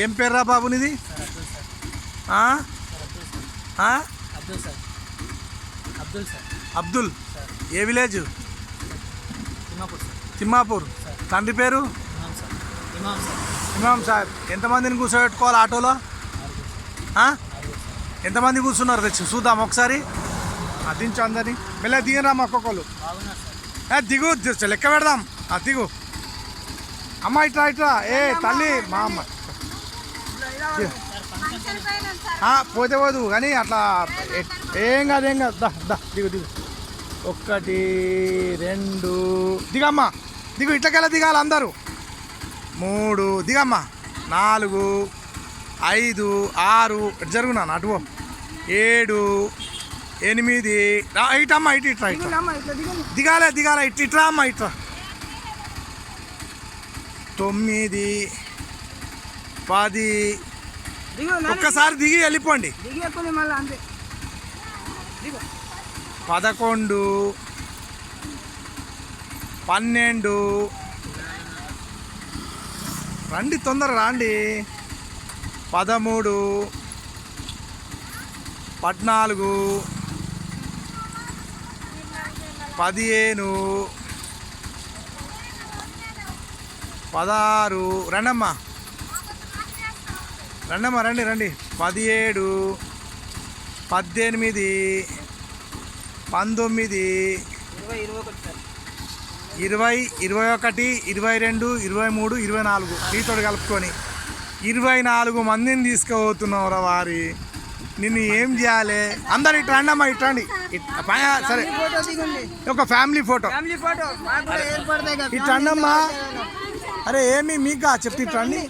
ఏం పేర్రా బాబు నీది? అబ్దుల్. ఏ విలేజ్? తిమ్మాపూర్. తండ్రి పేరు? ఇమాం సార్. ఎంతమందిని కూర్చోబెట్టుకోవాలి ఆటోలో? ఎంతమంది కూర్చున్నారు తెచ్చి చూద్దాం ఒకసారి. దించు అందరినీ. మెల్ల దిగరా మా ఒక్కొక్కరు. దిగు లెక్క పెడదాం. దిగు అమ్మ. ఇట్రా ఇట్రా. ఏ తల్లి మా అమ్మ పోతే పోదు కానీ అట్లా ఏం కాదు ఏం కాదు. దిగు దిగు. 1 2 దిగమ్మా. దిగు. ఇట్లకెళ్ళ దిగాలి అందరూ. 3 దిగమ్మా. 4 5 6 జరుగునా అటు 7 8 ఇటమ్మా. ఇటు ఇట్రా ఇట్లా దిగాలే దిగాలే. ఇట్రా అమ్మా ఇట్రా. 9 10 ఒక్కసారి దిగి వెళ్ళిపోండి. 11 12 రండి తొందర రండి. 13 14 15 16 రండమ్మా రండమ్మా రండి రండి. 17 18 19 20 21 22 23 24 నీతో కలుపుకొని 24 మందిని తీసుకుపోతున్నావురా వారి. నిన్ను ఏం చేయాలి? అందరు ఇటు రండి అమ్మా. ఇటు రండి. సరే ఒక ఫ్యామిలీ ఫోటో ఇటు రండి అమ్మా. అరే ఏమి మీకు చెప్పి ఇటు రండి.